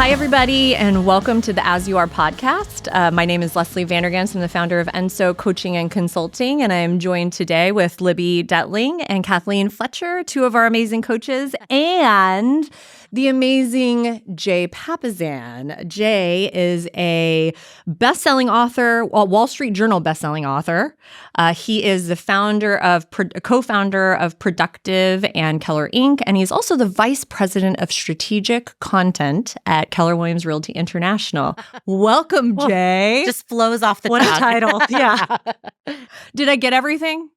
Hi, everybody, and welcome to the As You Are podcast. My name is Leslie Vandergans. I'm the founder of Enso Coaching and Consulting, and I am joined today with Libby Detling and Kathleen Fletcher, two of our amazing coaches, and the amazing Jay Papasan. Jay is a best-selling author, Wall Street Journal best-selling author. He is the co-founder of Productive and Keller Inc., and he's also the vice president of strategic content at Keller Williams Realty International. Welcome, Jay. Just flows off the What tongue. a title. Yeah. Did I get everything?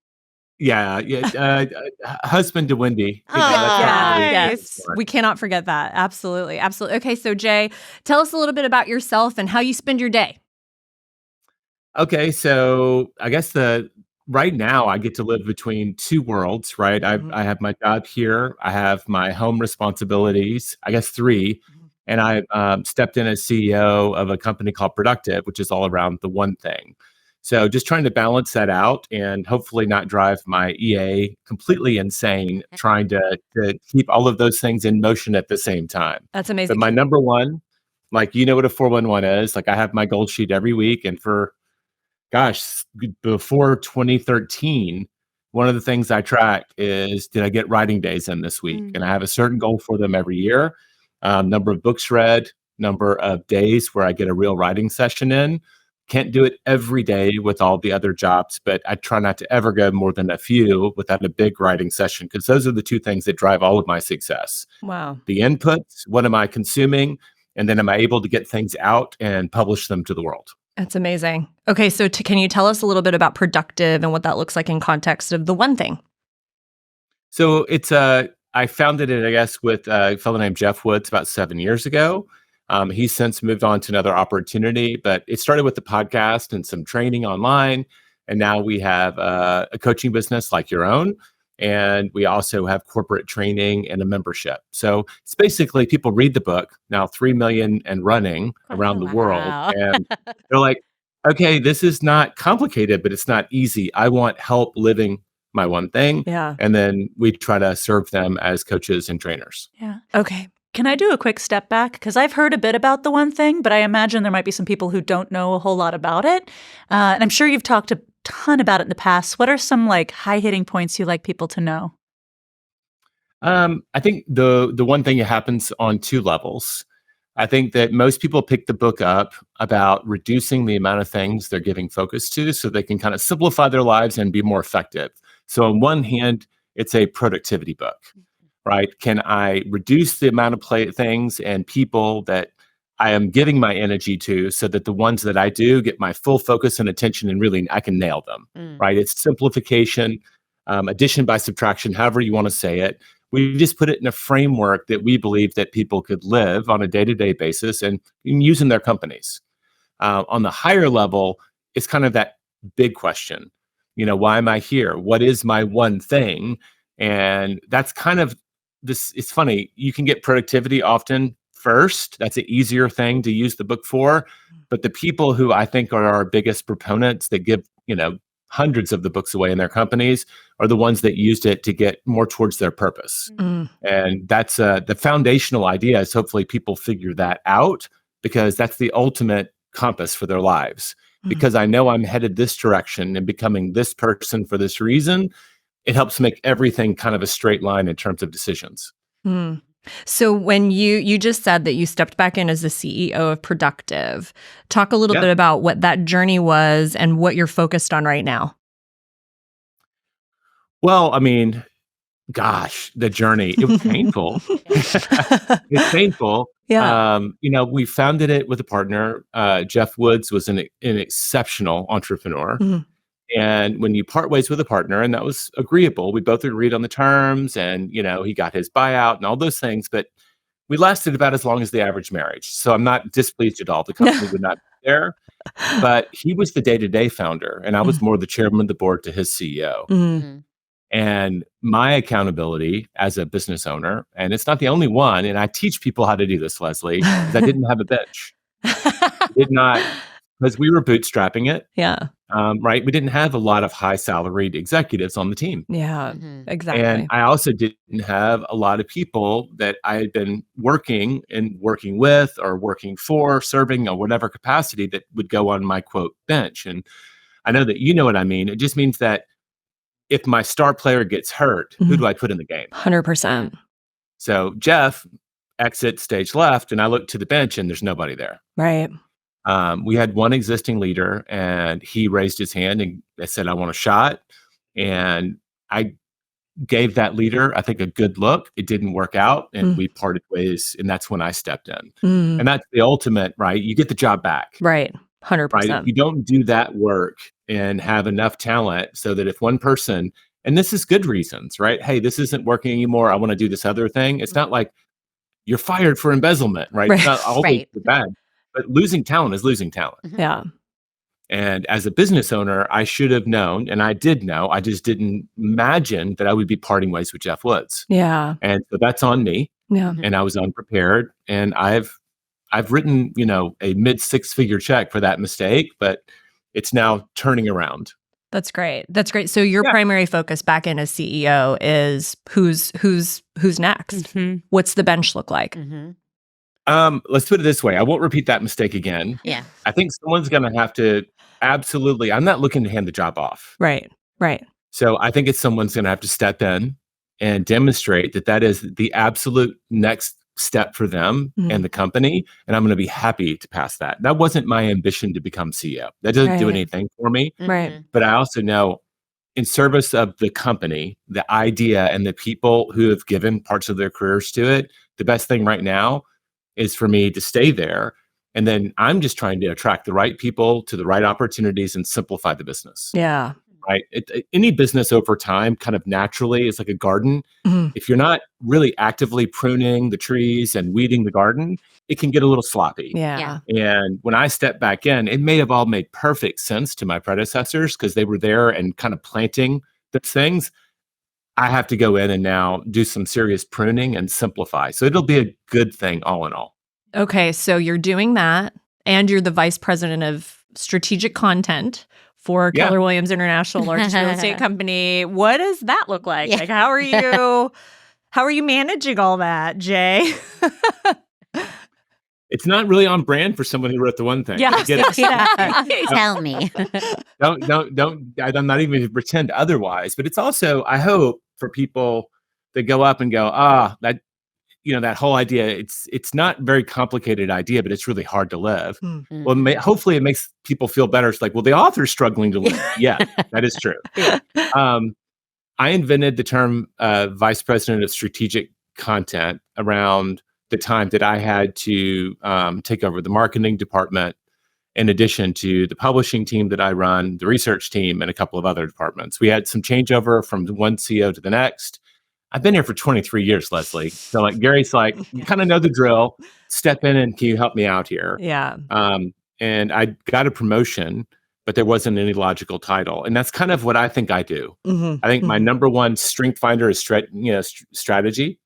Yeah. Husband to Wendy. Yes. We cannot forget that. Absolutely. Okay, so Jay, tell us a little bit about yourself and how you spend your day. Okay, so I guess right now I get to live between two worlds, right? I have my job here. I have my home responsibilities, I guess three. And I stepped in as CEO of a company called Productive, which is all around the one thing. So just trying to balance that out and hopefully not drive my EA completely insane, trying to keep all of those things in motion at the same time. That's amazing. But my number one, like, you know what a 411 is? Like, I have my gold sheet every week. And before 2013, one of the things I track is, did I get writing days in this week? And I have a certain goal for them every year. Number of books read, number of days where I get a real writing session in. Can't do it every day with all the other jobs, but I try not to ever go more than a few without a big writing session, because those are the two things that drive all of my success. Wow. The inputs, what am I consuming? And then am I able to get things out and publish them to the world? That's amazing. Okay, so can you tell us a little bit about Productive and what that looks like in context of the one thing? So I founded it, I guess, with a fellow named Jeff Woods about 7 years ago. He's since moved on to another opportunity, but it started with the podcast and some training online. And now we have a coaching business like your own. And we also have corporate training and a membership. So it's basically, people read the book, now 3 million and running around the world. And they're like, okay, this is not complicated, but it's not easy. I want help living my one thing. Yeah. And then we try to serve them as coaches and trainers. Yeah. Okay. Can I do a quick step back? Because I've heard a bit about the one thing, but I imagine there might be some people who don't know a whole lot about it. And I'm sure you've talked a ton about it in the past. What are some high-hitting points you like people to know? I think the one thing that happens on two levels. I think that most people pick the book up about reducing the amount of things they're giving focus to so they can kind of simplify their lives and be more effective. So on one hand, it's a productivity book. Right? Can I reduce the amount of things and people that I am giving my energy to so that the ones that I do get my full focus and attention and really I can nail them, right? It's simplification, addition by subtraction, however you want to say it. We just put it in a framework that we believe that people could live on a day-to-day basis and use in their companies. On the higher level, it's kind of that big question, why am I here? What is my one thing? And that's kind of this. It's funny, you can get productivity often first. That's an easier thing to use the book for. But the people who I think are our biggest proponents that give, hundreds of the books away in their companies are the ones that used it to get more towards their purpose. And that's the foundational idea, is hopefully people figure that out, because that's the ultimate compass for their lives. Because I know I'm headed this direction and becoming this person for this reason, it helps make everything kind of a straight line in terms of decisions. So when you just said that you stepped back in as the CEO of Productive, talk a little bit about what that journey was and what you're focused on right now. Well, I mean, gosh, the journey, it was painful. It's painful. Yeah. We founded it with a partner. Jeff Woods was an exceptional entrepreneur. And when you part ways with a partner, and that was agreeable, we both agreed on the terms, and, he got his buyout and all those things, but we lasted about as long as the average marriage. So I'm not displeased at all. The company would not be there, but he was the day-to-day founder, and I was more the chairman of the board to his CEO. And my accountability as a business owner, and it's not the only one, and I teach people how to do this, Leslie, because I didn't have a bench. I did not because we were bootstrapping it. Yeah. Right. We didn't have a lot of high salaried executives on the team. Yeah. And Exactly. I also didn't have a lot of people that I had been working with or working for, serving or whatever capacity that would go on my quote bench. And I know that you know what I mean. It just means that if my star player gets hurt, who do I put in the game? 100%. So Jeff exits stage left, and I look to the bench, and there's nobody there. Right. We had one existing leader, and he raised his hand and said, "I want a shot." And I gave that leader, I think, a good look. It didn't work out, and we parted ways. And that's when I stepped in. And that's the ultimate, right? You get the job back. Right. Right. If 100%. you don't do that work and have enough talent so that if one person, and this is good reasons, right? Hey, this isn't working anymore. I want to do this other thing. It's not like you're fired for embezzlement, right? It's not always Right. bad, but losing talent is losing talent. Yeah. And as a business owner, I should have known, and I did know, I just didn't imagine that I would be parting ways with Jeff Woods. Yeah. And so that's on me. Yeah. And I was unprepared. And I've written, a mid 6-figure check for that mistake, but it's now turning around. That's great. That's great. So your Yeah. primary focus back in as CEO is who's next? What's the bench look like? Let's put it this way. I won't repeat that mistake again. Yeah. I think someone's going to have to absolutely, I'm not looking to hand the job off. Right. Right. So I think someone's going to have to step in and demonstrate that is the absolute next step for them and the company. And I'm going to be happy to pass that. That wasn't my ambition to become CEO. That doesn't do Right. anything for me. Right. But I also know in service of the company, the idea and the people who have given parts of their careers to it, the best thing right now is for me to stay there. And then I'm just trying to attract the right people to the right opportunities and simplify the business. Yeah. Right. Any business over time kind of naturally is like a garden. If you're not really actively pruning the trees and weeding the garden, it can get a little sloppy. Yeah. And when I stepped back in, it may have all made perfect sense to my predecessors because they were there and kind of planting those things. I have to go in and now do some serious pruning and simplify. So it'll be a good thing all in all. Okay. So you're doing that, and you're the vice president of strategic content for Yeah. Keller Williams International, largest real estate company. What does that look like? Yeah. Like, how are you managing all that, Jay? It's not really on brand for someone who wrote the one thing. Yeah. I get it. Tell me. I'm not even going to pretend otherwise, but it's also, I hope for people that go up and go, that whole idea, it's not a very complicated idea, but it's really hard to live. Well, hopefully it makes people feel better. It's like, well, the author's struggling to live. Yeah, that is true. I invented the term vice president of strategic content around the time that I had to take over the marketing department, in addition to the publishing team that I run, the research team, and a couple of other departments. We had some changeover from one CEO to the next. I've been here for 23 years, Leslie. So Gary's like, you kind of know the drill. Step in and can you help me out here? Yeah. And I got a promotion, but there wasn't any logical title. And that's kind of what I think I do. I think my number one strength finder is strategy.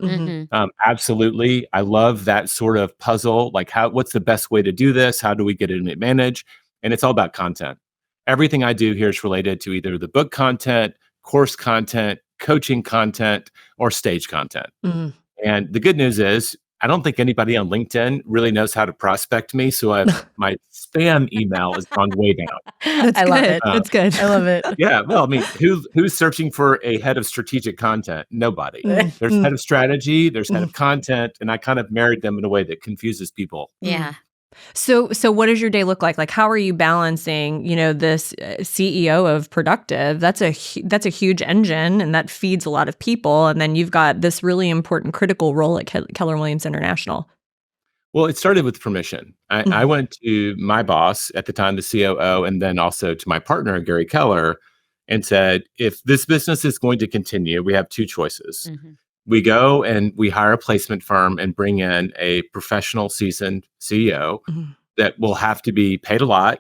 Absolutely. I love that sort of puzzle. Like what's the best way to do this? How do we get an advantage? And it's all about content. Everything I do here is related to either the book content, course content, coaching content, or stage content. And the good news is, I don't think anybody on LinkedIn really knows how to prospect me. So my spam email has gone way down. I love it. That's good. I love it. Yeah. Well, I mean, who's searching for a head of strategic content? Nobody. There's head of strategy, there's head of content, and I kind of married them in a way that confuses people. Yeah. So what does your day look like? Like, how are you balancing, this CEO of Productive? That's a huge engine, and that feeds a lot of people. And then you've got this really important critical role at Keller Williams International. Well, it started with permission. I went to my boss at the time, the COO, and then also to my partner, Gary Keller, and said, if this business is going to continue, we have two choices. We go and we hire a placement firm and bring in a professional, seasoned CEO that will have to be paid a lot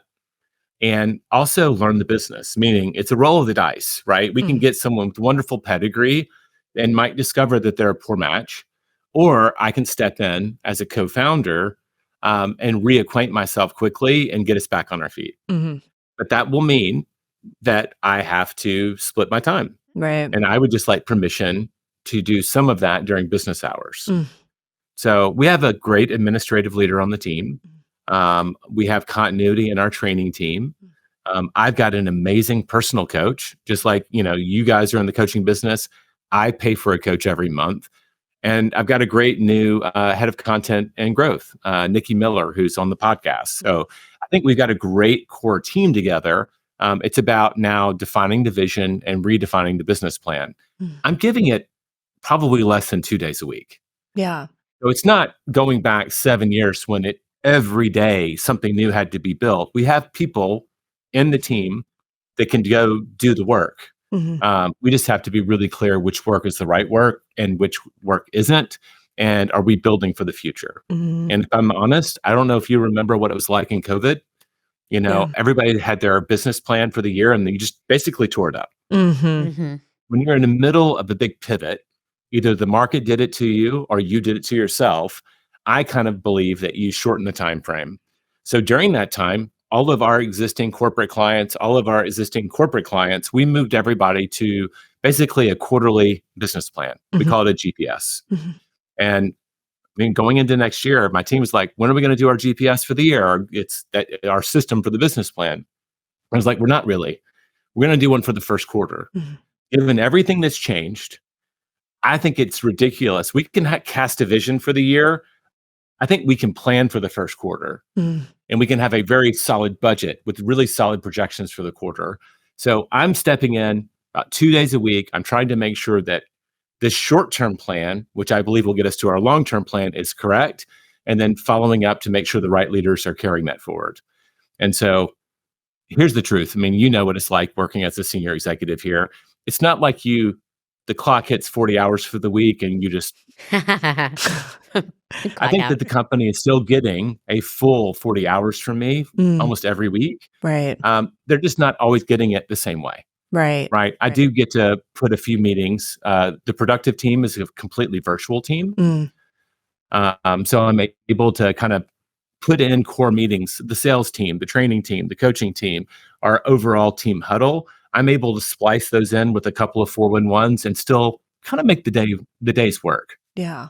and also learn the business, meaning it's a roll of the dice, right? We can get someone with wonderful pedigree and might discover that they're a poor match, or I can step in as a co-founder and reacquaint myself quickly and get us back on our feet. Mhm. But that will mean that I have to split my time. Right. And I would just like permission to do some of that during business hours. Mm. So we have a great administrative leader on the team. We have continuity in our training team. I've got an amazing personal coach, just like, you guys are in the coaching business. I pay for a coach every month. And I've got a great new head of content and growth, Nikki Miller, who's on the podcast. So I think we've got a great core team together. It's about now defining the vision and redefining the business plan. I'm giving it probably less than 2 days a week. Yeah. So it's not going back 7 years when every day something new had to be built. We have people in the team that can go do the work. We just have to be really clear which work is the right work and which work isn't. And are we building for the future? And if I'm honest, I don't know if you remember what it was like in COVID. Everybody had their business plan for the year and you just basically tore it up. When you're in the middle of a big pivot, either the market did it to you or you did it to yourself. I kind of believe that you shorten the time frame. So during that time, all of our existing corporate clients, we moved everybody to basically a quarterly business plan. We call it a GPS. And going into next year, my team was like, when are we going to do our GPS for the year? It's our system for the business plan. I was like, we're not really. We're going to do one for the first quarter. Given everything that's changed, I think it's ridiculous. We can cast a vision for the year. I think we can plan for the first quarter and we can have a very solid budget with really solid projections for the quarter. So I'm stepping in about 2 days a week. I'm trying to make sure that this short-term plan, which I believe will get us to our long-term plan, is correct. And then following up to make sure the right leaders are carrying that forward. And so here's the truth. I mean, you know what it's like working as a senior executive here. It's not like the clock hits 40 hours for the week and you just I think that the company is still getting a full 40 hours from me almost every week. Right. They're just not always getting it the same way. Right. I do get to put a few meetings. The productive team is a completely virtual team. So I'm able to kind of put in core meetings, the sales team, the training team, the coaching team, our overall team huddle. I'm able to splice those in with a couple of 411s and still kind of make the day's work. Yeah.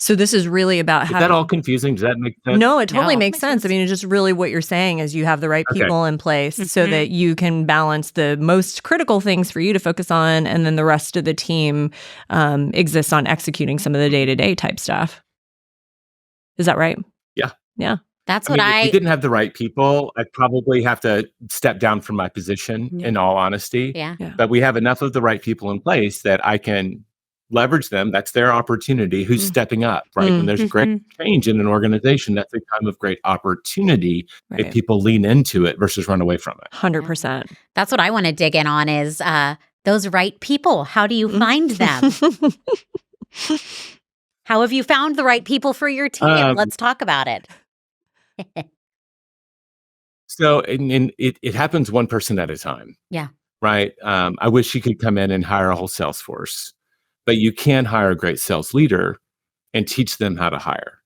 So this is really about Is that all confusing? Does that make sense? No, it totally makes sense. I mean, it's just really what you're saying is you have the right people in place so that you can balance the most critical things for you to focus on, and then the rest of the team exists on executing some of the day-to-day type stuff. Is that right? Yeah. Yeah. That's If we didn't have the right people, I'd probably have to step down from my position, in all honesty. Yeah. But we have enough of the right people in place that I can leverage them. That's their opportunity. Who's stepping up, right? When there's great change in an organization, that's a time of great opportunity if people lean into it versus run away from it. 100%. That's what I want to dig in on is those right people. How do you find them? How have you found the right people for your team? Let's talk about it. So it happens one person at a time. Yeah. Right. I wish you could come in and hire a whole sales force, but you can hire a great sales leader and teach them how to hire.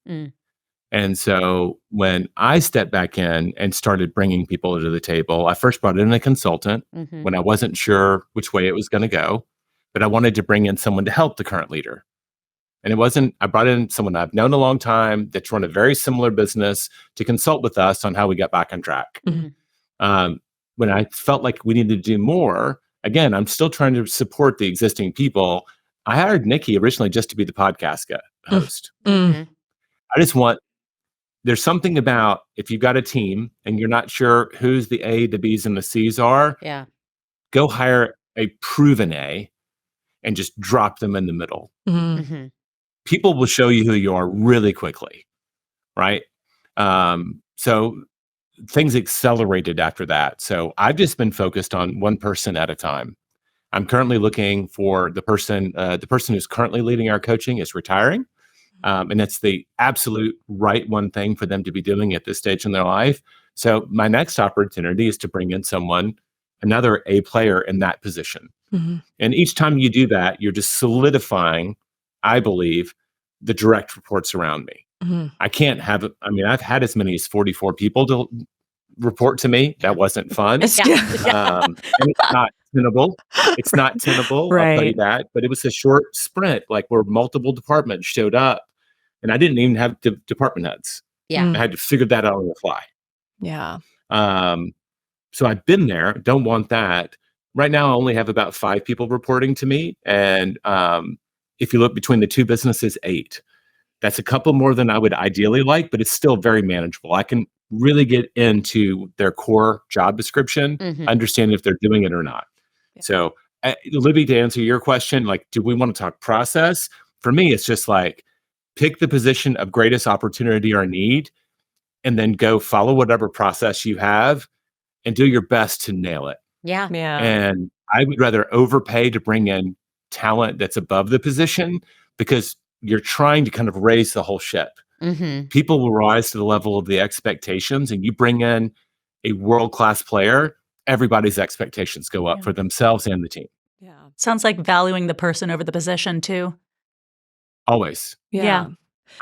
And so when I stepped back in and started bringing people to the table, I first brought in a consultant when I wasn't sure which way it was going to go, but I wanted to bring in someone to help the current leader. And I brought in someone I've known a long time that's run a very similar business to consult with us on how we got back on track. When I felt like we needed to do more, again, I'm still trying to support the existing people. I hired Nikki originally just to be the podcast host. I just there's something about if you've got a team and you're not sure who's the A, the B's, and the C's are, go hire a proven A and just drop them in the middle. People will show you who you are really quickly, right? So things accelerated after that. So I've just been focused on one person at a time. I'm currently looking for the person who's currently leading our coaching is retiring. And that's the absolute right one thing for them to be doing at this stage in their life. So my next opportunity is to bring in another A player in that position. And each time you do that, you're just solidifying, I believe, the direct reports around me. I can't have it. I mean, I've had as many as 44 people to report to me. That wasn't fun. And it's not tenable. It's not tenable. I'll tell you Right. that. But it was a short sprint, like where multiple departments showed up, and I didn't even have department heads. Yeah. I had to figure that out on the fly. Yeah. So I've been there. Don't want that. Right now, I only have about 5 people reporting to me, and if you look between the two businesses, 8. That's a couple more than I would ideally like, but it's still very manageable. I can really get into their core job description, understand if they're doing it or not. Yeah. So, Libby, to answer your question, like, do we want to talk process? For me, it's just like pick the position of greatest opportunity or need, and then go follow whatever process you have and do your best to nail it. Yeah. Yeah. And I would rather overpay to bring in talent that's above the position, because you're trying to kind of raise the whole ship. People will rise to the level of the expectations, and you bring in a world-class player, everybody's expectations go up for themselves and the team. Yeah. Sounds like valuing the person over the position too. Always. Yeah.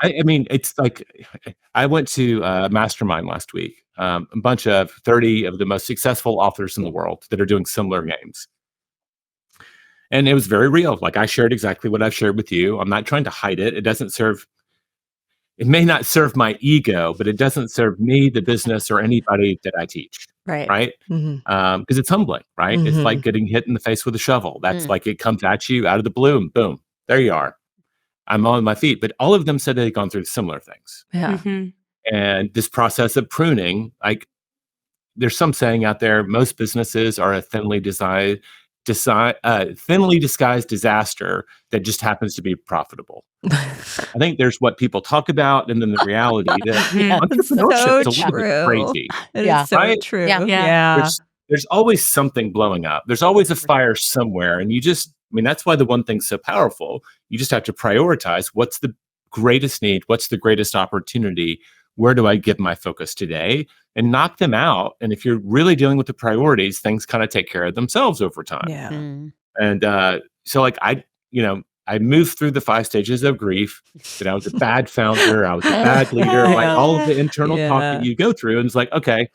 I mean, it's like I went to a mastermind last week, a bunch of 30 of the most successful authors in the world that are doing similar games. And it was very real. Like, I shared exactly what I've shared with you. I'm not trying to hide it. It may not serve my ego, but it doesn't serve me, the business, or anybody that I teach. Right. Right. Because it's humbling, right? It's like getting hit in the face with a shovel. That's like, it comes at you out of the blue, and boom, there you are. I'm on my feet. But all of them said they'd gone through similar things. Yeah. And this process of pruning, like, there's some saying out there, most businesses are a thinly disguised disaster that just happens to be profitable. I think there's what people talk about, and then the reality that entrepreneurship is a little bit crazy. It Yeah. is so Right? true. Yeah. Yeah. There's always something blowing up. There's always a fire somewhere. And that's why the one thing's so powerful. You just have to prioritize what's the greatest need, what's the greatest opportunity, where do I give my focus today, and knock them out. And if you're really dealing with the priorities, things kind of take care of themselves over time. Yeah. And so, like, I moved through the 5 stages of grief. That I was a bad founder, I was a bad leader, like all of the internal talk that you go through. And it's like, okay,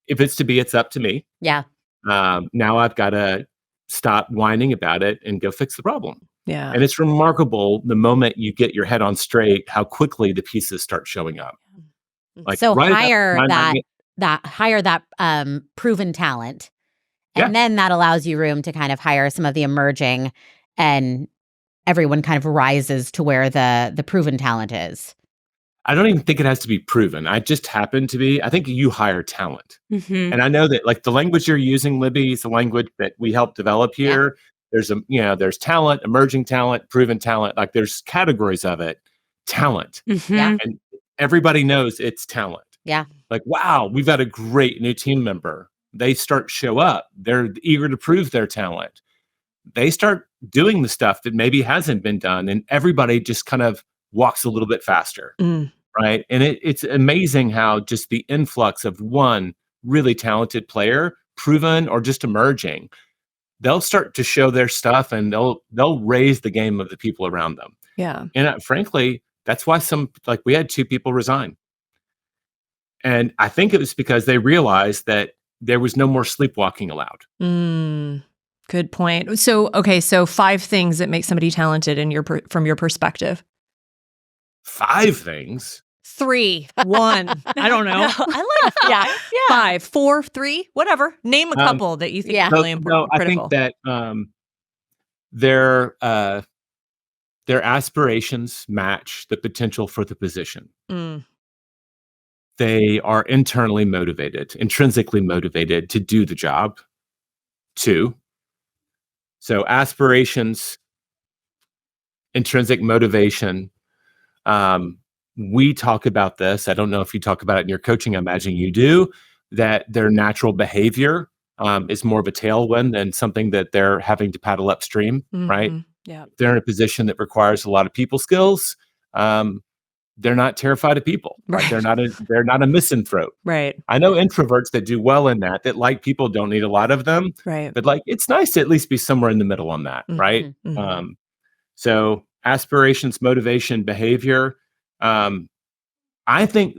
if it's to be, it's up to me. Yeah. Now I've got to stop whining about it and go fix the problem. Yeah. And it's remarkable, the moment you get your head on straight, how quickly the pieces start showing up. Like, So right at hire time that proven talent. And then that allows you room to kind of hire some of the emerging, and everyone kind of rises to where the proven talent is. I don't even think it has to be proven. I just happen to be. I think you hire talent. And I know that, like, the language you're using, Libby, is the language that we help develop here. There's talent, emerging talent, proven talent. Like, there's categories of it. Talent. Yeah. And everybody knows it's talent. Yeah. Like, wow, we've got a great new team member. They show up. They're eager to prove their talent. They start doing the stuff that maybe hasn't been done, and everybody just kind of walks a little bit faster. Right. And it's amazing how just the influx of one really talented player, proven or just emerging, they'll start to show their stuff, and they'll raise the game of the people around them. Yeah. And frankly, that's why we had 2 people resign. And I think it was because they realized that there was no more sleepwalking allowed. Good point. So, okay, so 5 things that make somebody talented from your perspective. 5 things. 3, 1, I don't know. I like Yeah. 5, 4, 3, whatever. Name a couple that you think are really important. I think that their aspirations match the potential for the position. They are internally motivated, intrinsically motivated to do the job. 2. So aspirations, intrinsic motivation. We talk about this. I don't know if you talk about it in your coaching. I imagine you do. That their natural behavior is more of a tailwind than something that they're having to paddle upstream, right? Yeah. If they're in a position that requires a lot of people skills, they're not terrified of people. Right? They're not a misanthrope. Right. I know introverts that do well in that like people, don't need a lot of them. Right. But, like, it's nice to at least be somewhere in the middle on that, right? So aspirations, motivation, behavior. I think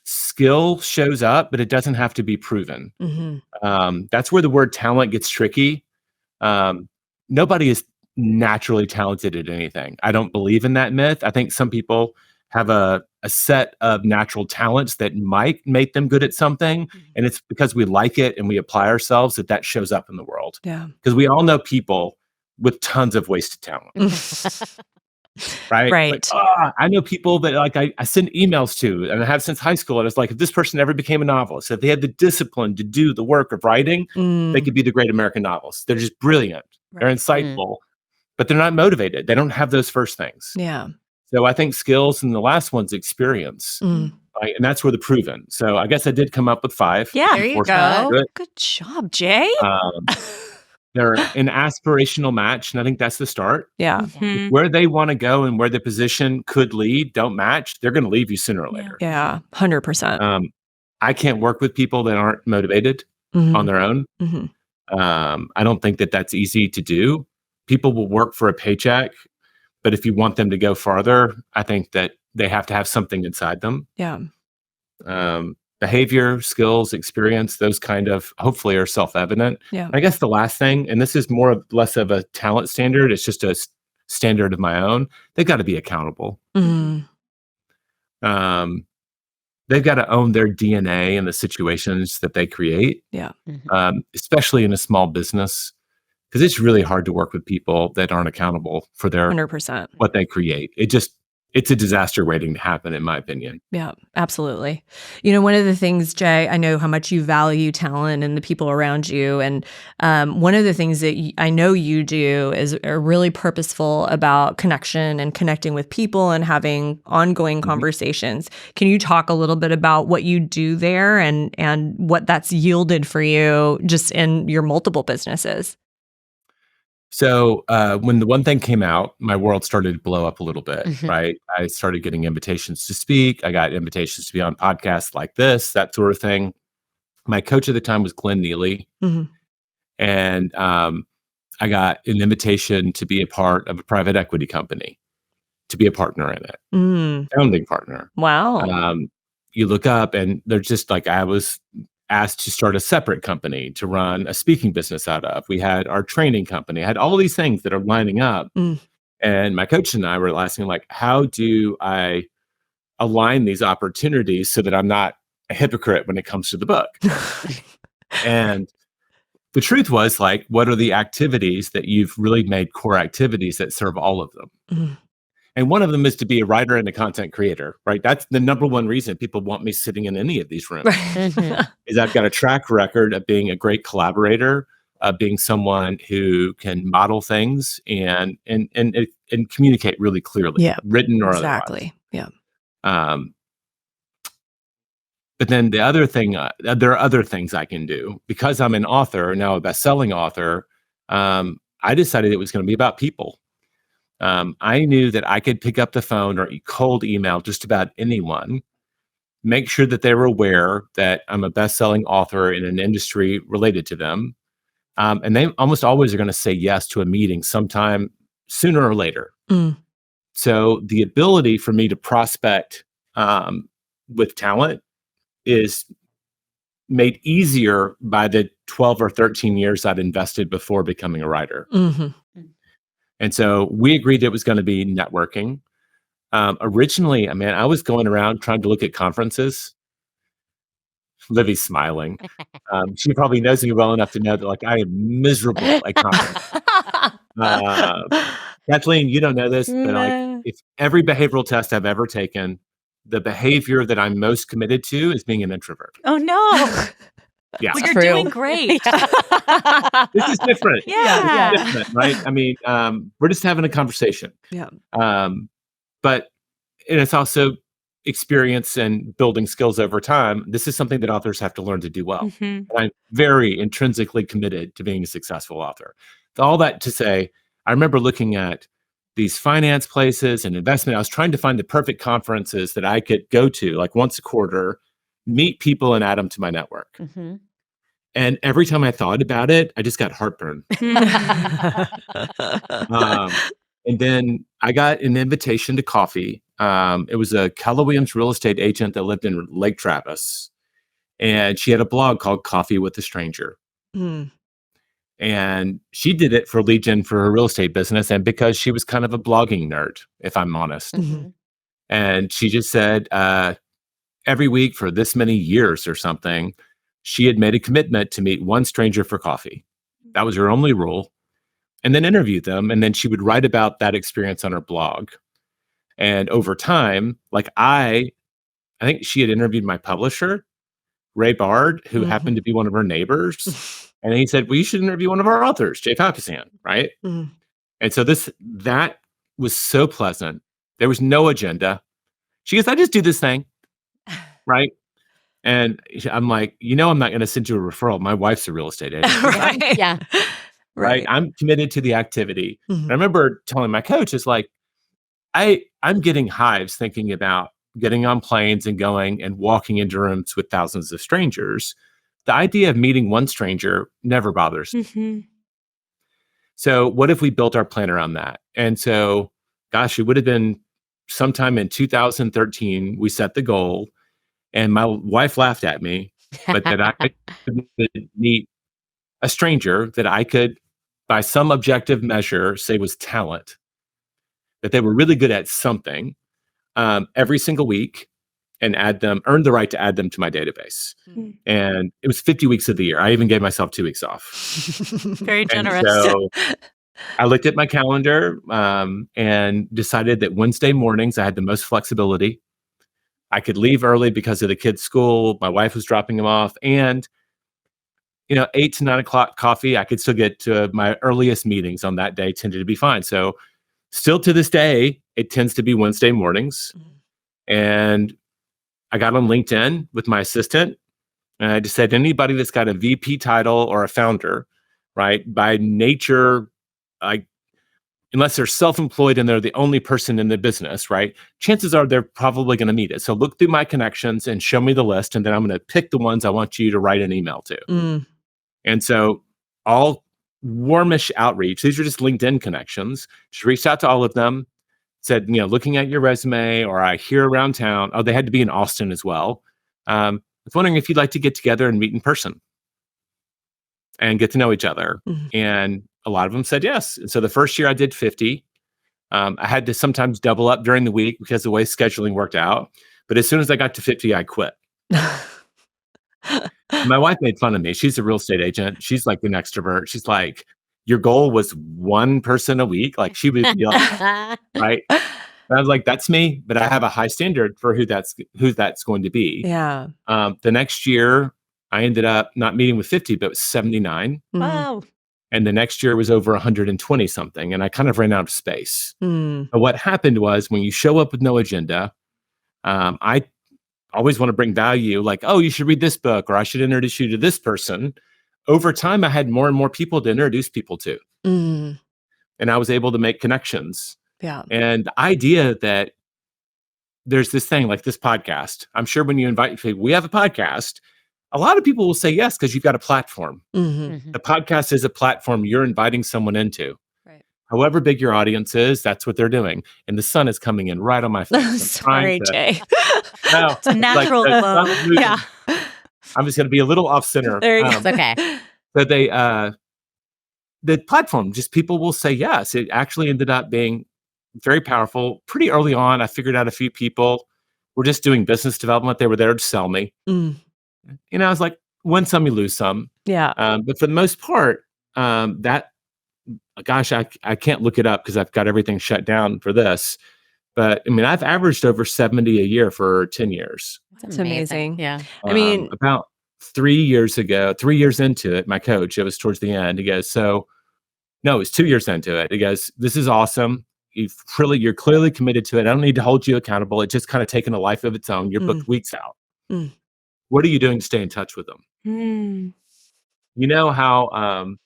skill shows up, but it doesn't have to be proven. That's where the word talent gets tricky. Nobody is naturally talented at anything. I don't believe in that myth. I think some people have a set of natural talents that might make them good at something. And it's because we like it and we apply ourselves that shows up in the world. Yeah. Because we all know people with tons of wasted talent. Right? Right. Like, I know people that like I send emails to, and I have since high school. And it's like, if this person ever became a novelist, if they had the discipline to do the work of writing, they could be the great American novelists. They're just brilliant. They're insightful, but they're not motivated. They don't have those first things. Yeah. So I think skills, and the last one's experience. Right? And that's where the proven. So I guess I did come up with 5. Yeah. There you go. Good job, Jay. They're an aspirational match, and I think that's the start. Yeah. Where they want to go and where the position could lead don't match, they're going to leave you sooner or later. Yeah. 100%. I can't work with people that aren't motivated on their own. I don't think that that's easy to do. People will work for a paycheck, but if you want them to go farther, I think that they have to have something inside them. Yeah. Behavior, skills, experience, those kind of hopefully are self-evident. Yeah. I guess the last thing, and this is less of a talent standard, it's just a standard of my own. They've got to be accountable. They've got to own their DNA in the situations that they create. Yeah. Especially in a small business, because it's really hard to work with people that aren't accountable for their 100%. what they create. It's a disaster waiting to happen, in my opinion. Yeah, absolutely. You know, one of the things, Jay, I know how much you value talent and the people around you. And one of the things that I know you do is are really purposeful about connection and connecting with people and having ongoing conversations. Can you talk a little bit about what you do there and what that's yielded for you just in your multiple businesses? So when the one thing came out, my world started to blow up a little bit, right? I started getting invitations to speak. I got invitations to be on podcasts like this, that sort of thing. My coach at the time was Glenn Neely. And I got an invitation to be a part of a private equity company, to be a partner in it, founding partner. Wow. You look up and they're just like, I was asked to start a separate company to run a speaking business out of. We had our training company, I had all these things that are lining up. And my coach and I were asking, like, how do I align these opportunities so that I'm not a hypocrite when it comes to the book? And the truth was, like, what are the activities that you've really made core activities that serve all of them? And one of them is to be a writer and a content creator, right? That's the number one reason people want me sitting in any of these rooms. Is I've got a track record of being a great collaborator, of being someone who can model things and communicate really clearly, written or otherwise. Yeah. But then the other thing, there are other things I can do. Because I'm an author, now a best-selling author, I decided it was going to be about people. I knew that I could pick up the phone or cold email just about anyone, make sure that they were aware that I'm a best-selling author in an industry related to them. And they almost always are going to say yes to a meeting sometime sooner or later. So the ability for me to prospect with talent is made easier by the 12 or 13 years I'd invested before becoming a writer. And so we agreed it was going to be networking. Originally, I mean, I was going around trying to look at conferences. Livy's smiling. She probably knows me well enough to know that, like, I am miserable at conferences. Kathleen, you don't know this, but like, if every behavioral test I've ever taken, the behavior that I'm most committed to is being an introvert. Oh, no. Yeah. Well, you're doing great. This is different. Yeah. This is different, right? I mean, we're just having a conversation. Yeah. But it's also experience and building skills over time. This is something that authors have to learn to do well. And I'm very intrinsically committed to being a successful author. All that to say, I remember looking at these finance places and investment. I was trying to find the perfect conferences that I could go to, like once a quarter, meet people and add them to my network. And every time I thought about it, I just got heartburn. And then I got an invitation to coffee It was a Keller Williams real estate agent that lived in Lake Travis. And she had a blog called Coffee with a Stranger. Mm. And she did it for lead gen for her real estate business. And because she was kind of a blogging nerd, if I'm honest. Mm-hmm. And she just said every week for this many years or something, she had made a commitment to meet one stranger for coffee. That was her only rule. And then interview them. And then she would write about that experience on her blog. And over time, like I think she had interviewed my publisher, Ray Bard, who happened to be one of her neighbors. And he said, well, you should interview one of our authors, Jay Papasan, right? Mm. And so that was so pleasant. There was no agenda. She goes, I just do this thing, right? And I'm like, I'm not going to send you a referral. My wife's a real estate agent. Right. Yeah. Right. I'm committed to the activity. Mm-hmm. And I remember telling my coach, it's like, I'm getting hives thinking about getting on planes and going and walking into rooms with thousands of strangers. The idea of meeting one stranger never bothers me. Mm-hmm. So what if we built our plan around that? And so, gosh, it would have been sometime in 2013, we set the goal, and my wife laughed at me, but that I could meet a stranger that I could, by some objective measure, say was talent, that they were really good at something every single week, and earned the right to add them to my database. Mm-hmm. And it was 50 weeks of the year. I even gave myself 2 weeks off. Very generous. And so I looked at my calendar and decided that Wednesday mornings I had the most flexibility. I could leave early because of the kids' school. My wife was dropping them off. And 8 to 9 o'clock coffee, I could still get to my earliest meetings on that day tended to be fine. So still to this day, it tends to be Wednesday mornings. And I got on LinkedIn with my assistant, and I just said, anybody that's got a VP title or a founder, right, by nature, unless they're self-employed and they're the only person in the business, right, chances are they're probably going to meet it. So look through my connections and show me the list, and then I'm going to pick the ones I want you to write an email to. Mm. And so all warmish outreach, these are just LinkedIn connections, just reached out to all of them, said, looking at your resume, or I hear around town. Oh, they had to be in Austin as well. I was wondering if you'd like to get together and meet in person and get to know each other. Mm-hmm. And a lot of them said yes. And so the first year I did 50. I had to sometimes double up during the week because the way scheduling worked out. But as soon as I got to 50, I quit. My wife made fun of me. She's a real estate agent. She's like an extrovert. She's like, your goal was one person a week. Like she would be like, right. And I was like, that's me, but I have a high standard for who that's going to be. Yeah. The next year I ended up not meeting with 50, but 79. Mm. Wow. And the next year was over 120 something. And I kind of ran out of space. Mm. But what happened was when you show up with no agenda, I always want to bring value, like, oh, you should read this book, or I should introduce you to this person. Over time, I had more and more people to introduce people to. Mm. And I was able to make connections. Yeah. And the idea that there's this thing like this podcast, I'm sure when you invite people, we have a podcast, a lot of people will say yes because you've got a platform. Mm-hmm. The podcast is a platform you're inviting someone into. Right. However big your audience is, that's what they're doing. And the sun is coming in right on my face. Sorry, Jay. No, It's a natural flow. Yeah. I'm just going to be a little off center. There you go. It's okay. But the platform, just people will say yes. It actually ended up being very powerful. Pretty early on, I figured out a few people were just doing business development. They were there to sell me. Mm. I was like, win some, you lose some. Yeah. But for the most part, I can't look it up because I've got everything shut down for this. But I've averaged over 70 a year for 10 years. That's amazing. Yeah. I mean, about 3 years into it, my coach, it was towards the end. He goes, no, it was 2 years into it. He goes, this is awesome. You're clearly committed to it. I don't need to hold you accountable. It's just kind of taken a life of its own. You're booked weeks out. Mm. What are you doing to stay in touch with them? Mm. You know how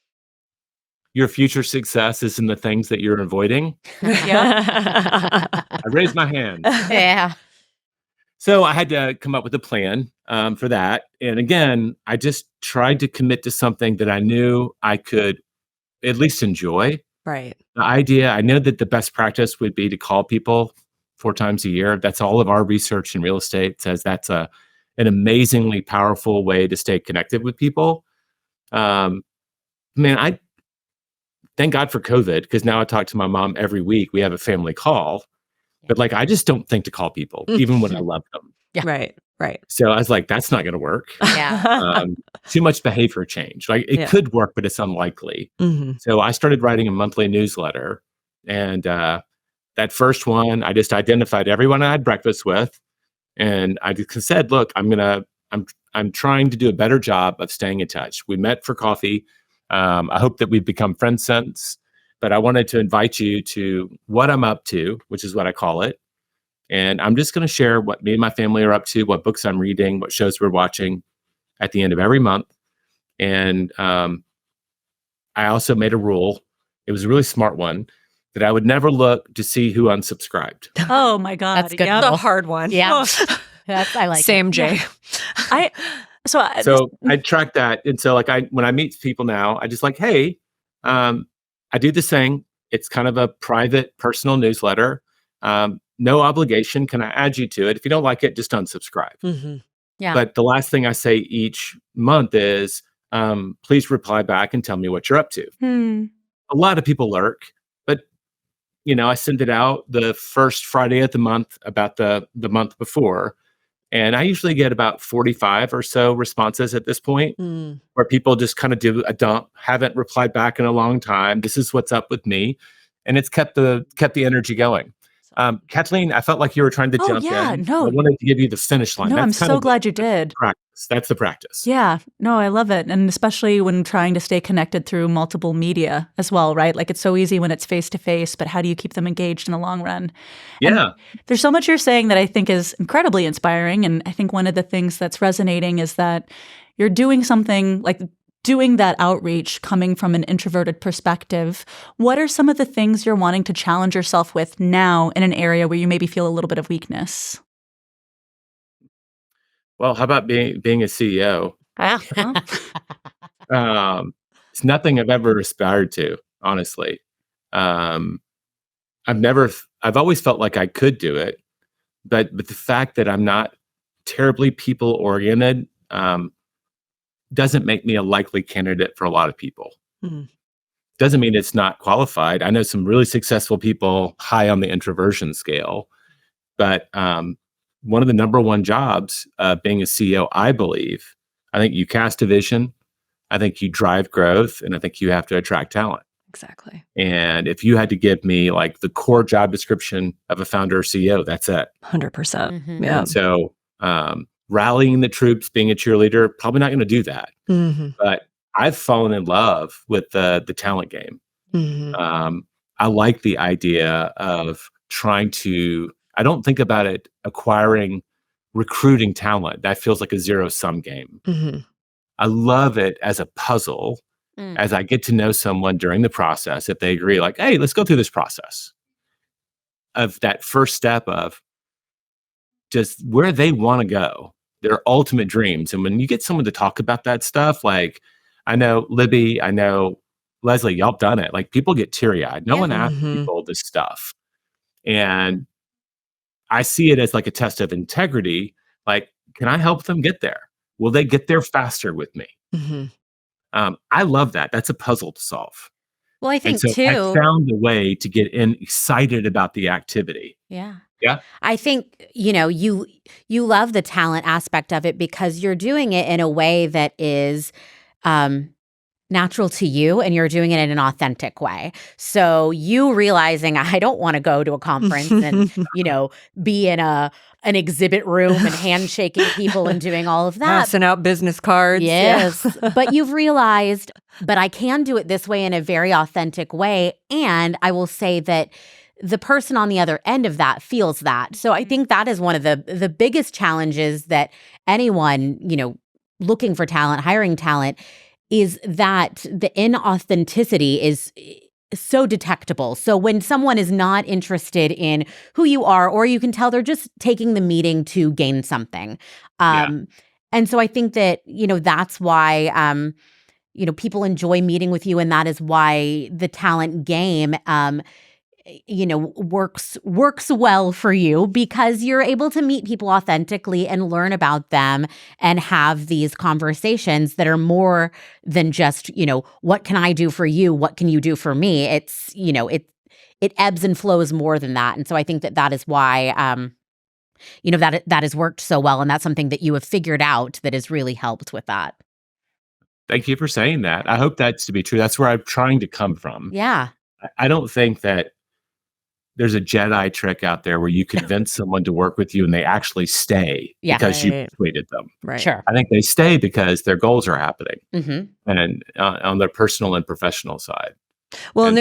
your future success is in the things that you're avoiding? I raised my hand. Yeah. So I had to come up with a plan for that. And again, I just tried to commit to something that I knew I could at least enjoy. Right. The idea, I know that the best practice would be to call people 4 times a year. That's all of our research in real estate says that's an amazingly powerful way to stay connected with people. Man, I thank God for COVID, because now I talk to my mom every week. We have a family call, but like, I just don't think to call people, even when I love them. Yeah. Right. So I was like, that's not going to work. Yeah. Too much behavior change. Like, it could work, but it's unlikely. So I started writing a monthly newsletter, and that first one, I just identified everyone I had breakfast with, and I just said, look, I'm trying to do a better job of staying in touch. We met for coffee. I hope that we've become friends since, but I wanted to invite you to what I'm up to, which is what I call it. And I'm just going to share what me and my family are up to, what books I'm reading, what shows we're watching at the end of every month. And I also made a rule. It was a really smart one, that I would never look to see who unsubscribed. Oh my God. That's good. Yep. That's a hard one. Yeah. I like Same, it. Jay. So I track that. And so like, when I meet people now, I just like, hey, I do this thing. It's kind of a private personal newsletter. No obligation. Can I add you to it? If you don't like it, just unsubscribe. Yeah. But the last thing I say each month is, please reply back and tell me what you're up to. A lot of people lurk, but I send it out the first Friday of the month, about the month before. And I usually get about 45 or so responses at this point, where people just kind of do a dump, haven't replied back in a long time. This is what's up with me. And it's kept the energy going. Kathleen, I felt like you were trying to jump in. No. I wanted to give you the finish line. No, I'm That's kind so of glad you did. practice. That's the practice. Yeah, no, I love it. And especially when trying to stay connected through multiple media as well, right? Like, it's so easy when it's face to face, but how do you keep them engaged in the long run? Yeah. And there's so much you're saying that I think is incredibly inspiring. And I think one of the things that's resonating is that you're doing something like doing that outreach coming from an introverted perspective. What are some of the things you're wanting to challenge yourself with now in an area where you maybe feel a little bit of weakness? Well, how about being a CEO? It's nothing I've ever aspired to, honestly. I've always felt like I could do it, but the fact that I'm not terribly people oriented doesn't make me a likely candidate for a lot of people. Doesn't mean it's not qualified. I know some really successful people high on the introversion scale, but one of the number one jobs being a CEO, I believe, I think you cast a vision, I think you drive growth, and I think you have to attract talent. Exactly. And if you had to give me like the core job description of a founder or CEO, that's it. 100%. And so rallying the troops, being a cheerleader, probably not going to do that. But I've fallen in love with the talent game. I like the idea of trying to, I don't think about it recruiting talent. That feels like a zero-sum game. I love it as a puzzle. As I get to know someone during the process, if they agree, like, hey, let's go through this process of that first step of just where they want to go, their ultimate dreams. And when you get someone to talk about that stuff, like, I know Libby, I know Leslie, y'all done it. Like, people get teary-eyed. No one asks people this stuff. And I see it as like a test of integrity. Like, can I help them get there? Will they get there faster with me? I love that. That's a puzzle to solve. Well, I think and so I too. found a way to get excited about the activity. Yeah. Yeah. I think, you love the talent aspect of it because you're doing it in a way that is natural to you, and you're doing it in an authentic way. So you realizing I don't want to go to a conference and, be in an exhibit room and handshaking people and doing all of that. Passing out business cards. Yes. But you've realized, but I can do it this way in a very authentic way. And I will say that the person on the other end of that feels that. So I think that is one of the biggest challenges that anyone, looking for talent, hiring talent, is that the inauthenticity is so detectable. So when someone is not interested in who you are, or you can tell they're just taking the meeting to gain something. And so I think that, that's why, people enjoy meeting with you. And that is why the talent game works well for you because you're able to meet people authentically and learn about them and have these conversations that are more than just, what can I do for you? What can you do for me? It's, it ebbs and flows more than that. And so I think that is why, that has worked so well. And that's something that you have figured out that has really helped with that. Thank you for saying that. I hope that's to be true. That's where I'm trying to come from. Yeah. I don't think that there's a Jedi trick out there where you convince someone to work with you and they actually stay because you persuaded them. Right. Sure. I think they stay because their goals are happening Mm-hmm. and on their personal and professional side. Well, and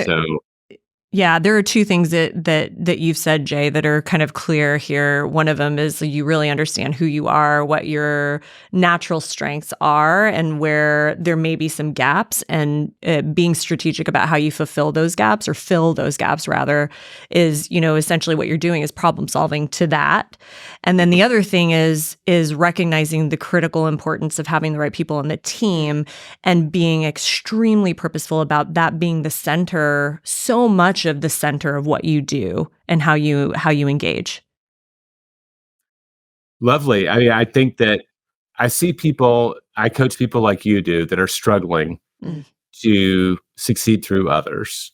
there are two things that you've said, Jay, that are kind of clear here. One of them is you really understand who you are, what your natural strengths are, and where there may be some gaps, and being strategic about how you fulfill those gaps or fill those gaps rather is, essentially what you're doing is problem solving to that. And then the other thing is recognizing the critical importance of having the right people on the team and being extremely purposeful about that being the center, so much of the center of what you do and how you engage. Lovely. I mean, I think that I coach people like you do that are struggling to succeed through others.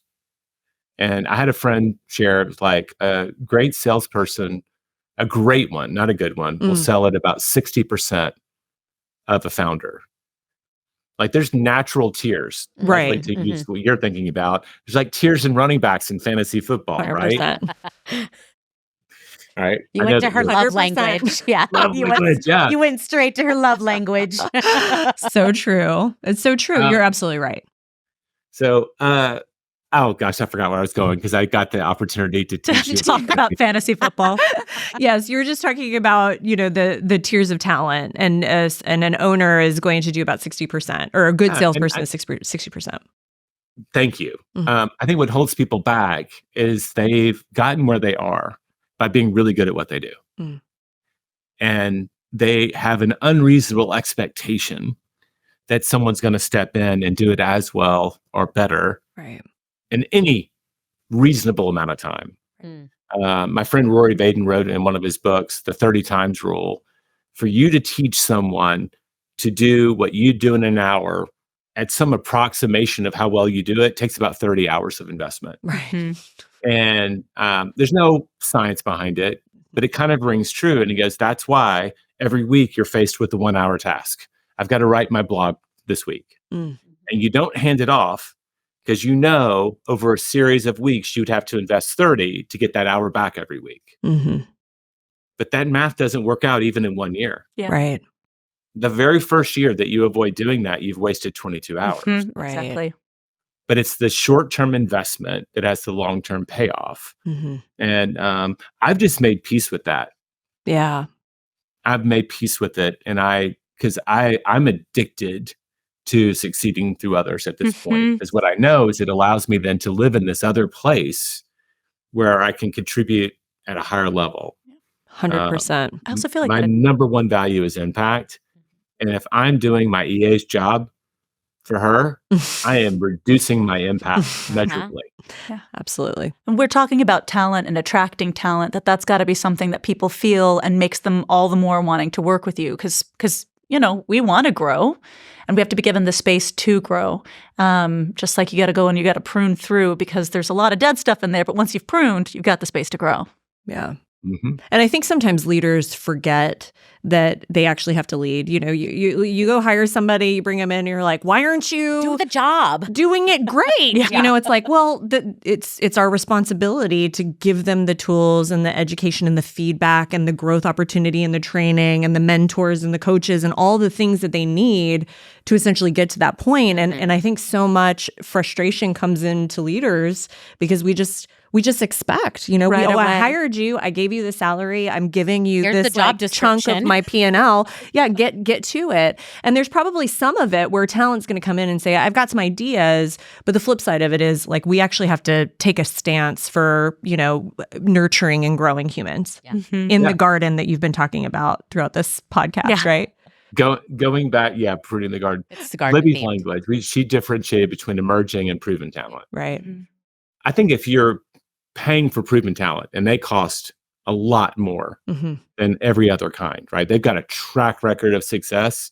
And I had a friend share, it was like a great salesperson, a great one, not a good one, will sell at about 60% of a founder. Like there's natural tiers, Right? To use what you're thinking about. There's like tiers in running backs in fantasy football, 100%. right? All right. You went to her love language. Yeah. You went straight to her love language. So true. It's so true. You're absolutely right. So, oh gosh, I forgot where I was going because I got the opportunity to teach you. Talk about fantasy football. Yes, you were just talking about, the tiers of talent, and an owner is going to do about 60%, or a good salesperson is 60%. Thank you. I think what holds people back is they've gotten where they are by being really good at what they do. And they have an unreasonable expectation that someone's going to step in and do it as well or better. Right. In any reasonable amount of time. My friend Rory Vaden wrote in one of his books, The 30 Times Rule, for you to teach someone to do what you do in an hour at some approximation of how well you do it takes about 30 hours of investment. Right. And there's no science behind it, but it kind of rings true. And he goes, that's why every week you're faced with the 1 hour task. I've got to write my blog this week. And you don't hand it off, because over a series of weeks, you'd have to invest 30 to get that hour back every week. But that math doesn't work out even in 1 year. Yeah. Right. The very first year that you avoid doing that, you've wasted 22 hours. Right. Exactly. But it's the short-term investment that has the long-term payoff. And I've just made peace with that. Yeah. I've made peace with it. And because I'm addicted to succeeding through others at this point. Because what I know is it allows me then to live in this other place where I can contribute at a higher level. 100%. I also feel like my number one value is impact. And if I'm doing my EA's job for her, I am reducing my impact measurably. Yeah, absolutely. And we're talking about talent and attracting talent, that's got to be something that people feel and makes them all the more wanting to work with you because we want to grow. And we have to be given the space to grow. Just like you got to go and you got to prune through because there's a lot of dead stuff in there. But once you've pruned, you've got the space to grow. Yeah. And I think sometimes leaders forget that they actually have to lead. You go hire somebody, you bring them in, and you're like, why aren't you do the job doing it great? It's like, well, it's our responsibility to give them the tools and the education and the feedback and the growth opportunity and the training and the mentors and the coaches and all the things that they need to essentially get to that point. And I think so much frustration comes into leaders because we just expect, right away. I hired you, I gave you the salary, I'm giving you Here's this the job chunk of my P&L. Yeah, get to it. And there's probably some of it where talent's going to come in and say, I've got some ideas, but the flip side of it is like we actually have to take a stance for, nurturing and growing humans in the garden that you've been talking about throughout this podcast, right? Going back, pruning the garden. It's the garden Libby's theme. language, she differentiated between emerging and proven talent. Right. I think if you're paying for proven talent, and they cost a lot more Mm-hmm. than every other kind, right? They've got a track record of success.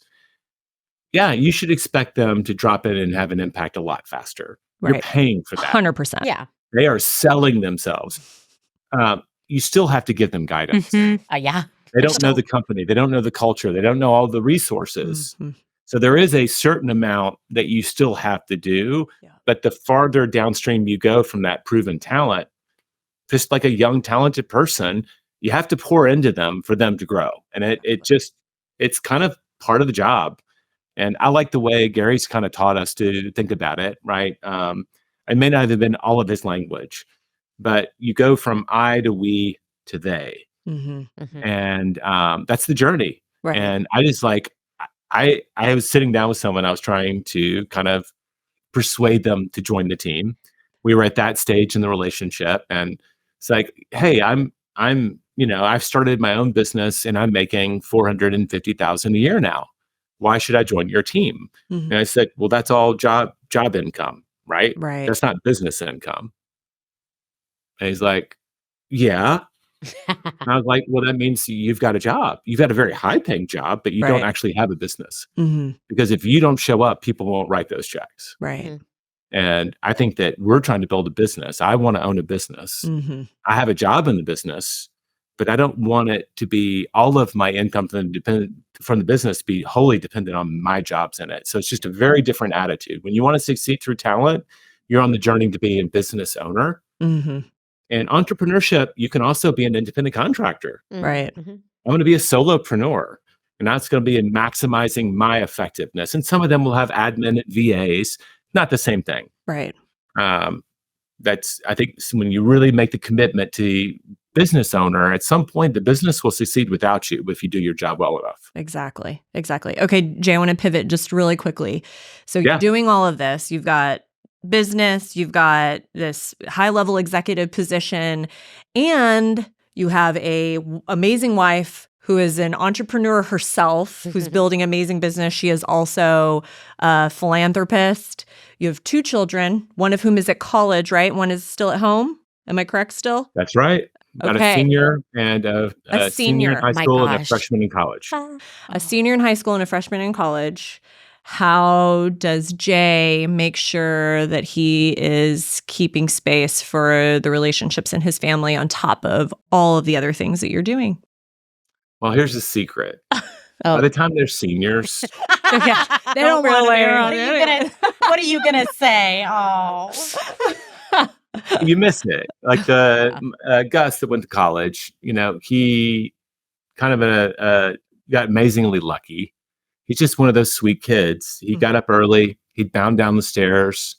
Yeah, you should expect them to drop in and have an impact a lot faster. You're Right. paying for that. 100%. Yeah. They are selling themselves. You still have to give them guidance. Yeah. They don't know the company. They don't know the culture. They don't know all the resources. So there is a certain amount that you still have to do. Yeah. But the farther downstream you go from that proven talent, just like a young, talented person, you have to pour into them for them to grow. And it's kind of part of the job. And I like the way Gary's kind of taught us to think about it, right? It may not have been all of his language, but you go from I to we to they. Mm-hmm. And that's the journey. Right. And I just like, I was sitting down with someone, I was trying to kind of persuade them to join the team. We were at that stage in the relationship, and it's like, hey, I've started my own business and I'm making $450,000 a year now. Why should I join your team? Mm-hmm. And I said, well, that's all job income, right? Right. That's not business income. And he's like, yeah. And I was like, well, that means you've got a job. You've got a very high paying job, but you don't actually have a business. Mm-hmm. Because if you don't show up, people won't write those checks. Right. And I think that we're trying to build a business. I want to own a business. Mm-hmm. I have a job in the business, but I don't want it to be all of my income from the business to be wholly dependent on my jobs in it. So it's just a very different attitude. When you want to succeed through talent, you're on the journey to be a business owner. Mm-hmm. And entrepreneurship, you can also be an independent contractor. Right. I'm going to be a solopreneur, and that's going to be in maximizing my effectiveness. And some of them will have admin and VAs, not the same thing. Right. I think when you really make the commitment to business owner, at some point, the business will succeed without you if you do your job well enough. Exactly. Okay, Jay, I want to pivot just really quickly. So you're doing all of this. You've got business, you've got this high-level executive position, and you have a amazing wife who is an entrepreneur herself, who's building amazing business. She is also a philanthropist. You have 2 children, one of whom is at college, right? One is still at home. Am I correct still? That's right. Got a senior and a senior in high school and a freshman in college. A senior in high school and a freshman in college. How does Jay make sure that he is keeping space for the relationships in his family on top of all of the other things that you're doing? Well, here's the secret. By the time they're seniors, They don't really. What are you gonna say? Oh, you miss it. Like the Gus that went to college, he kind of got amazingly lucky. He's just one of those sweet kids. He got up early. He'd bound down the stairs,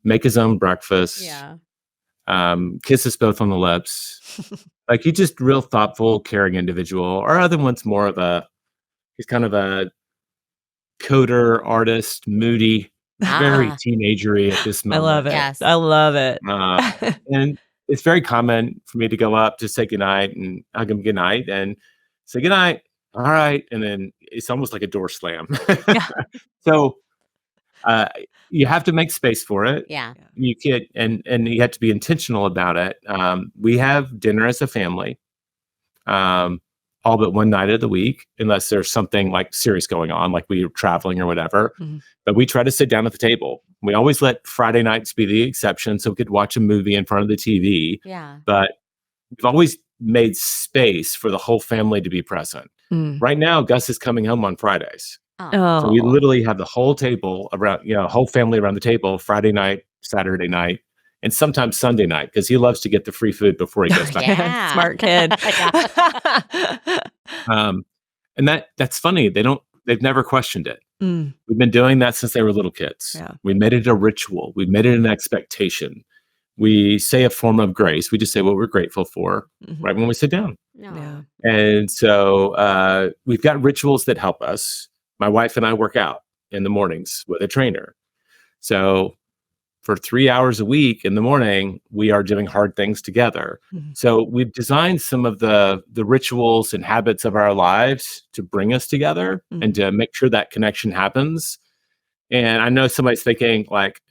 make his own breakfast, kiss us both on the lips. Like, he's just real thoughtful, caring individual. Our other one's more of he's kind of a coder, artist, moody, very teenagery at this moment. I love it. Yes. I love it. And it's very common for me to go up to say goodnight and hug him goodnight and say goodnight. All right. And then it's almost like a door slam. So you have to make space for it. Yeah. You can't, and you have to be intentional about it. We have dinner as a family, all but one night of the week, unless there's something like serious going on, like we are traveling or whatever. But we try to sit down at the table. We always let Friday nights be the exception, so we could watch a movie in front of the TV. Yeah. But we've always made space for the whole family to be present. Right now, Gus is coming home on Fridays. Oh. So we literally have the whole table around, whole family around the table, Friday night, Saturday night, and sometimes Sunday night, because he loves to get the free food before he goes back. Yeah. Smart kid. And that's funny. They've never questioned it. We've been doing that since they were little kids. Yeah. We made it a ritual. We made it an expectation. We say a form of grace. We just say what we're grateful for right when we sit down. No. Yeah. And so we've got rituals that help us. My wife and I work out in the mornings with a trainer. So for 3 hours a week in the morning, we are doing hard things together. So we've designed some of the rituals and habits of our lives to bring us together and to make sure that connection happens. And I know somebody's thinking, like,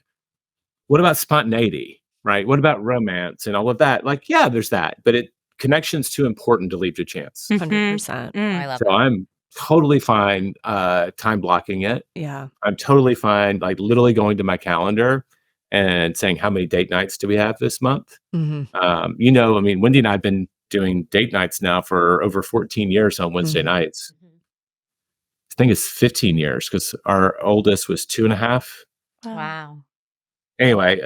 what about spontaneity? right? What about romance and all of that? Like, yeah, there's that, but connection's too important to leave to chance. 100%. Oh, I love So I'm totally fine time blocking it. Yeah. I'm totally fine, like literally going to my calendar and saying, how many date nights do we have this month? Hmm. I mean, Wendy and I have been doing date nights now for over 14 years on Wednesday nights. I think it's 15 years because our oldest was 2.5. Wow. Anyway,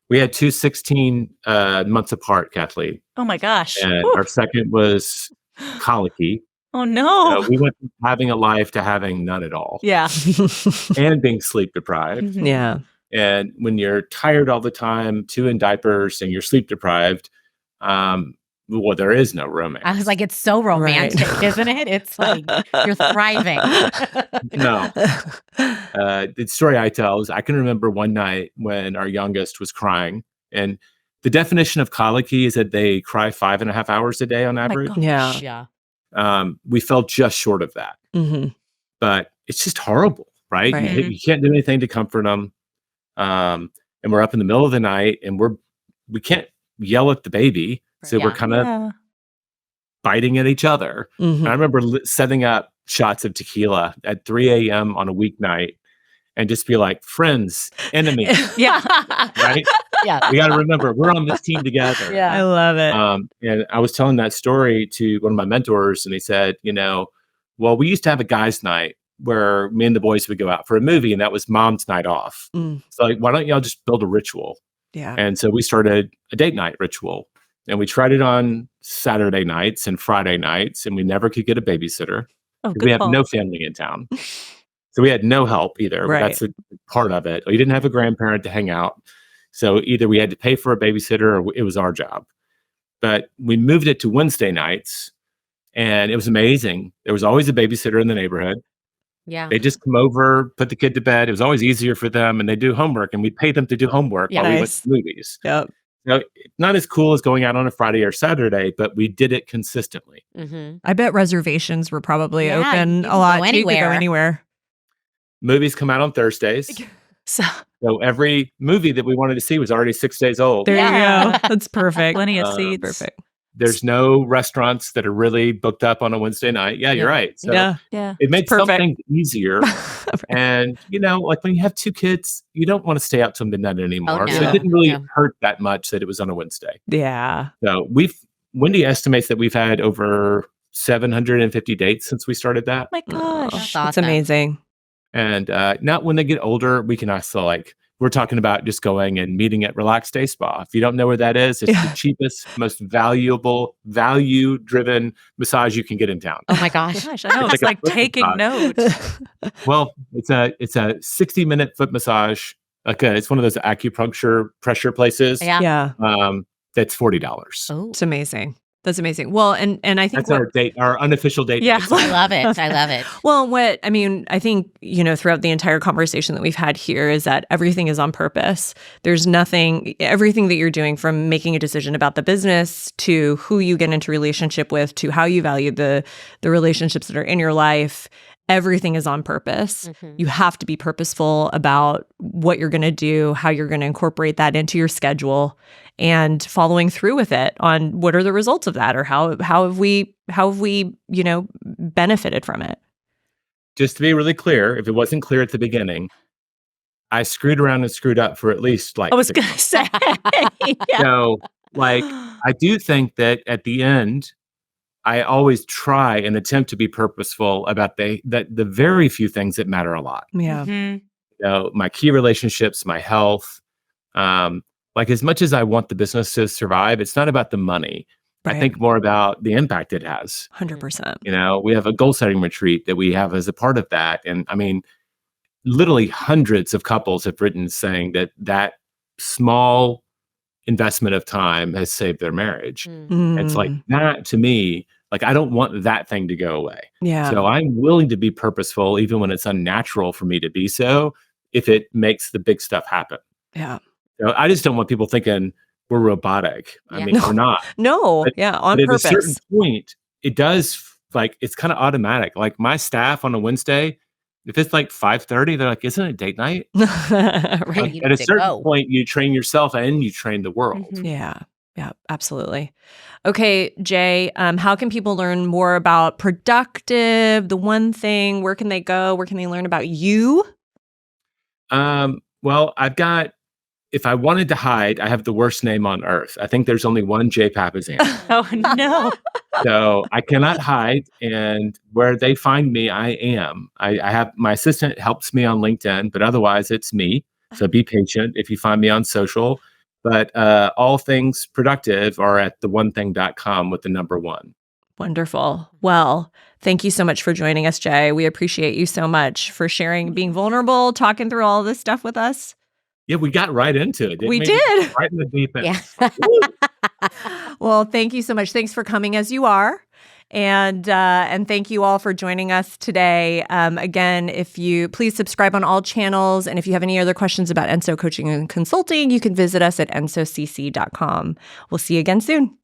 we had two 16 months apart, Kathleen. Oh my gosh. And Whew. our second was colicky. Oh no. We went from having a life to having none at all. Yeah. And being sleep deprived. Yeah. And when you're tired all the time, two in diapers, and you're sleep deprived, well, there is no romance. I was like, it's so romantic, isn't it? It's like you're thriving. No. The story I tell is I can remember one night when our youngest was crying, and the definition of colicky is that they cry 5.5 hours a day on average. Yeah. Yeah. We fell just short of that, but it's just horrible, right? Right. You can't do anything to comfort them. And we're up in the middle of the night, and we can't yell at the baby. So we're kind of biting at each other. And I remember setting up shots of tequila at 3 a.m. on a weeknight and just be like, friends, enemies, Yeah. right? Yeah. We got to remember, we're on this team together. Yeah. I love it. And I was telling that story to one of my mentors, and he said, well, we used to have a guys' night where me and the boys would go out for a movie, and that was mom's night off. So like, why don't y'all just build a ritual? Yeah. And so we started a date night ritual, and we tried it on Saturday nights and Friday nights, and we never could get a babysitter. Oh, We have call. no family in town. So we had no help either. Right. That's a part of it. We didn't have a grandparent to hang out. So either we had to pay for a babysitter or it was our job. But we moved it to Wednesday nights, and it was amazing. There was always a babysitter in the neighborhood. Yeah. They just come over, put the kid to bed. It was always easier for them, and they do homework, and we pay them to do homework while we went Nice. to movies. Yep. Not as cool as going out on a Friday or Saturday, but we did it consistently. I bet reservations were probably Yeah, open you a can lot. go You could go anywhere. anywhere. Movies come out on Thursdays. So So every movie that we wanted to see was already 6 days old. There Yeah. you go. That's perfect. plenty of seats. Perfect. There's no restaurants that are really booked up on a Wednesday night. Yeah, you're Yeah. right. So Yeah. Yeah. it makes perfect. something easier. And, like when you have two kids, you don't want to stay out till midnight anymore. So no. it didn't really No. hurt that much that it was on a Wednesday. Yeah. So Wendy estimates that we've had over 750 dates since we started that. Oh my gosh. That's It's awesome. amazing. And now when they get older, we can also we're talking about just going and meeting at Relax Day Spa. If you don't know where that is, it's the cheapest, most value-driven massage you can get in town. Oh my gosh. Gosh, I know. It's It's like like a foot taking massage. notes. Well, it's a 60-minute foot massage. It's one of those acupuncture pressure places. Yeah. Yeah. That's $40. Oh, It's amazing. That's amazing. Well, and I think That's our unofficial date. Yeah. night. I love it. I love it. well, I think, throughout the entire conversation that we've had here is that everything is on purpose. There's everything that you're doing, from making a decision about the business to who you get into relationship with to how you value the relationships that are in your life. Everything is on purpose. You have to be purposeful about what you're going to do, how you're going to incorporate that into your schedule, and following through with it on what are the results of that, or how have we benefited from it. Just to be really clear, if it wasn't clear at the beginning, I screwed around and screwed up for at least I was 6 going to months. say. Yeah. So, I do think that at the end, I always try and attempt to be purposeful about the very few things that matter a lot. Yeah. Mhm. My key relationships, my health. As much as I want the business to survive, it's not about the money. Right. I think more about the impact it has. 100%. We have a goal setting retreat that we have as a part of that. And I mean, literally hundreds of couples have written saying that small investment of time has saved their marriage. It's like that to me, I don't want that thing to go away. Yeah. So I'm willing to be purposeful, even when it's unnatural for me to be so, if it makes the big stuff happen. Yeah. I just don't want people thinking we're robotic. I Yeah. mean, we're not. No. But- Yeah. On But at a purpose. certain point, it does, it's kind of automatic. My staff on a Wednesday, If it's like 5:30, they're like, "Isn't it date night?" Right. You At a need to certain go. point, you train yourself and you train the world. Mhm. Yeah. Yeah, absolutely. Okay, Jay, how can people learn more about Productive, the one thing? Where can they go? Where can they learn about you? Well, if I wanted to hide, I have the worst name on earth. I think there's only one Jay Papasan. Oh, no. So I cannot hide. And where they find me, I am. I have my assistant helps me on LinkedIn, but otherwise it's me. So be patient if you find me on social. But all things productive are at theonething.com with the number one. Wonderful. Well, thank you so much for joining us, Jay. We appreciate you so much for sharing, being vulnerable, talking through all this stuff with us. Yeah, we got right into it. Didn't We we? did. Right in the deep end. Yeah. Well, thank you so much. Thanks for coming as you are. And thank you all for joining us today. Again, if you please subscribe on all channels. And if you have any other questions about Enso coaching and consulting, you can visit us at ensocc.com. We'll see you again soon.